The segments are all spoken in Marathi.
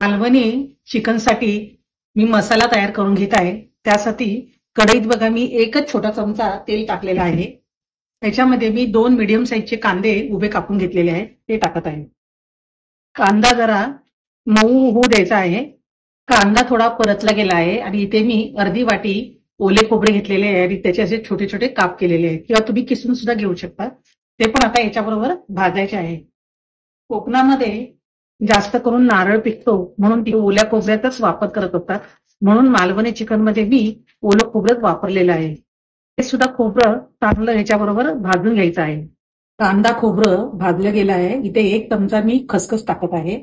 मालवणी चिकनसाठी मी मसाला तयार करून घेत आहे. त्यासाठी कढईत बघा मी एकच छोटा चमचा तेल टाकलेला आहे. त्याच्यामध्ये मी 2 मीडियम साईजचे कांदे उभे कापून घेतलेले आहेत, ते टाकत आहे. कांदा जरा मऊ होऊ द्यायचा आहे. कांदा थोडा परतला गेला आहे आणि इथे मी अर्धी वाटी ओले खोबरे घेतलेले आहे आणि त्याचे असे छोटे छोटे काप केलेले आहेत, किंवा तुम्ही किसून सुद्धा घेऊ शकता. ते पण आता याच्याबरोबर भाजायचे आहे. कोकणामध्ये जास्त करून नारळ पिकतो म्हणून ते ओल्या खोबऱ्याचाच वापर करत असतात. म्हणून मालवणी चिकन मध्ये मी ओलं खोबरंच वापरलेलं आहे. हे सुद्धा खोबरं चांगलं ह्याच्याबरोबर भाजून घ्यायचं आहे. कांदा खोबरं भाजलं गेलं आहे. इथे 1 चमचा मी खसखस टाकत आहे,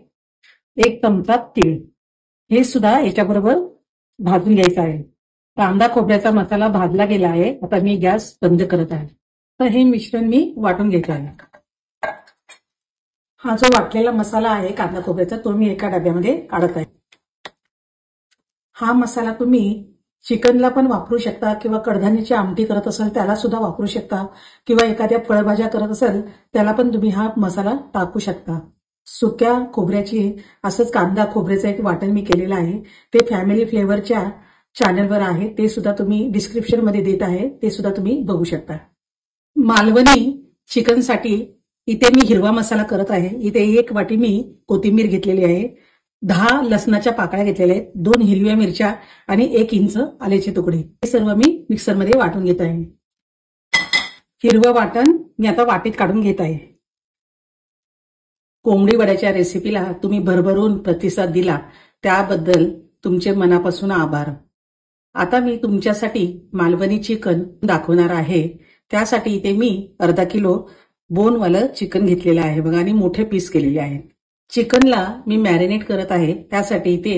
1 चमचा तीळ, हे सुद्धा याच्याबरोबर भाजून घ्यायचं आहे. कांदा खोबऱ्याचा मसाला भाजला गेला आहे. आता मी गॅस बंद करत आहे. तर हे मिश्रण मी वाटून घेत आहे. हा जो वाटलेला मसाला आहे कांदा खोबऱ्याचा, तो मी एका डब्यामध्ये काढत आहे. हा मसाला तुम्ही चिकनला पण वापरू शकता, किंवा कडधान्याची आमटी करत असाल त्याला सुद्धा वापरू शकता, किंवा एखाद्या फळभाज्या करत असाल त्याला पण तुम्ही हा मसाला टाकू शकता. सुक्या खोबऱ्याची असंच कांदा खोबऱ्याचं एक वाटण मी केलेलं आहे. ते फॅमिली फ्लेवरच्या चॅनलवर आहे, ते सुद्धा तुम्ही डिस्क्रिप्शन मध्ये देत आहे, ते सुद्धा तुम्ही बघू शकता. मालवणी चिकनसाठी इथे मी हिरवा मसाला करत आहे. इथे 1 वाटी मी कोथिंबीर घेतलेली आहे, 10 लसणाच्या पाकळ्या घेतलेल्या आहेत, 2 हिरव्या मिरच्या आणि 1 इंच आल्याचे तुकडे. हे सर्व मी मिक्सरमध्ये वाटून घेत आहे. हिरवं वाटण मी आता वाटीत काढून घेत आहे. कोंबडी वड्याच्या रेसिपीला तुम्ही भरभरून प्रतिसाद दिला त्याबद्दल तुमचे मनापासून आभार. आता मी तुमच्यासाठी मालवणी चिकन दाखवणार आहे. त्यासाठी इथे मी अर्धा किलो बोनवालं चिकन घेतलेलं आहे बघा, आणि मोठे पीस केलेले आहेत. चिकनला मी मॅरिनेट करत आहे. त्यासाठी इथे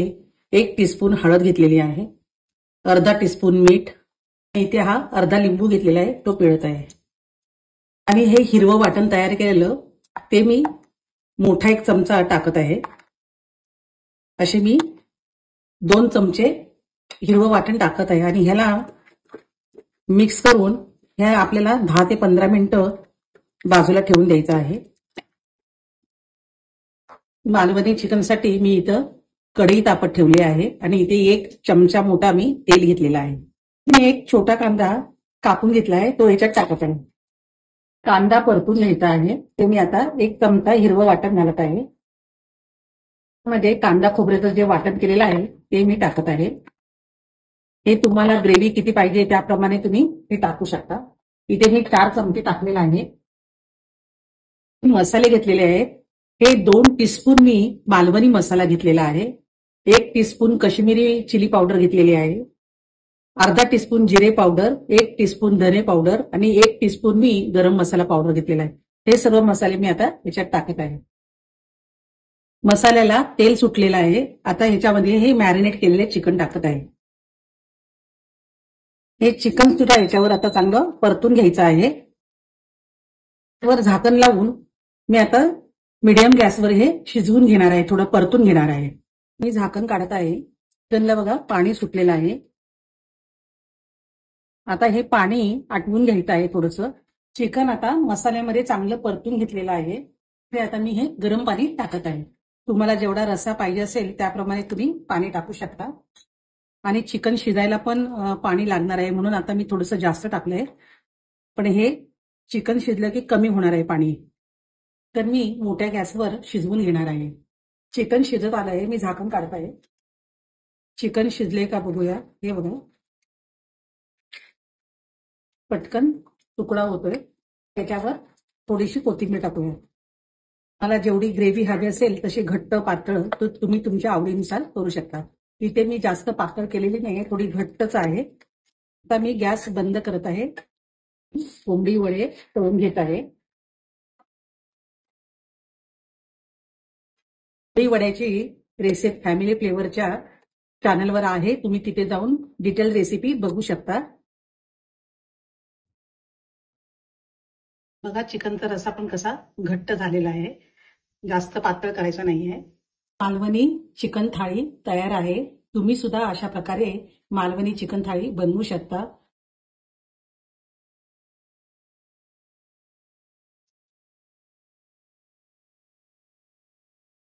1 टीस्पून हळद घेतलेली आहे, अर्धा टीस्पून मीठ, इथे हा अर्धा लिंबू घेतलेला आहे, तो पिळत आहे. आणि हे हिरवं वाटण तयार केलेलं ते मी मोठा 1 चमचा टाकत आहे. असे मी 2 चमचे हिरवं वाटण टाकत आहे आणि ह्याला मिक्स करून ह्या आपल्याला 10 ते 15 मिनिटं बाजूला ठेवून द्यायचं आहे. मालवणी चिकनसाठी मी इथं कढई तापत ठेवली आहे आणि इथे 1 चमचा मोठा मी तेल घेतलेला आहे. मी 1 छोटा कांदा कापून घेतला आहे, तो ह्याच्यात टाकत आहे. कांदा परतून घ्यायचा आहे. ते मी आता 1 चमचा हिरवं वाटण घालत आहे. मध्ये कांदा खोबऱ्याचं जे वाटण केलेलं आहे ते मी टाकत आहे. हे तुम्हाला ग्रेव्ही किती पाहिजे त्याप्रमाणे तुम्ही हे टाकू शकता. इथे मी 4 चमचे टाकलेले आहे. मसाले घेतलेले आहेत. हे 2 टीस्पून मी मालवणी मसाला घेतलेला आहे, 1 टीस्पून काश्मीरी चिली पावडर घेतलेली आहे, अर्धा टीस्पून जिरे पावडर, 1 टीस्पून धने पावडर आणि 1 टीस्पून मी गरम मसाला पावडर घेतलेला आहे. हे सर्व मसाले मी आता याच्यात टाकत आहे. मसाल्याला तेल सुटलेलं आहे. आता ह्याच्यामध्ये हे मॅरिनेट केलेले चिकन टाकत आहे. हे चिकन सुद्धा याच्यावर आता चांगलं परतून घ्यायचं आहे. वर झाकण लावून मी आता मीडियम गॅसवर हे शिजवून घेणार आहे, थोडं परतून घेणार आहे. मी झाकण काढत आहे. चिकनला बघा पाणी सुटलेलं आहे. आता हे पाणी आटवून घ्यायचं आहे थोडंसं. चिकन आता मसाल्यामध्ये चांगलं परतून घेतलेलं आहे. ते आता मी हे गरम पाणी टाकत आहे. तुम्हाला जेवढा रस्सा पाहिजे असेल त्याप्रमाणे तुम्ही पाणी टाकू शकता. आणि चिकन शिजायला पण पाणी लागणार आहे, म्हणून आता मी थोडंसं जास्त टाकलंय. पण हे चिकन शिजलं की कमी होणार आहे पाणी. तर मी मोठ्या गॅसवर शिजवून घेणार आहे. चिकन शिजत आलं आहे. मी झाकण काढत आहे. चिकन शिजले का बघूया. हे बघा, पटकन तुकडा होतोय. त्याच्यावर थोडीशी कोथिंबीर टाकूया. मला जेवढी ग्रेव्ही हवी असेल तशी घट्ट पातळ तर तुम्ही तुमच्या आवडीनुसार करू शकता. इथे मी जास्त पातळ केलेली नाही, थोडी घट्टच आहे. आता मी गॅस बंद करत आहे. कोंबडी वडे तळून घेत आहे. कोंबडी वड्याची रेसिपी फॅमिली फ्लेवरच्या चॅनलवर आहे, तुम्ही तिथे जाऊन डिटेल रेसिपी बघू शकता. बघा चिकनचा रस्सा पण कसा घट्ट झालेला आहे, जास्त पातळ करायचा नाहीये. मालवणी चिकन थाळी तयार आहे. तुम्ही सुद्धा अशा प्रकारे मालवणी चिकन थाळी बनवू शकता.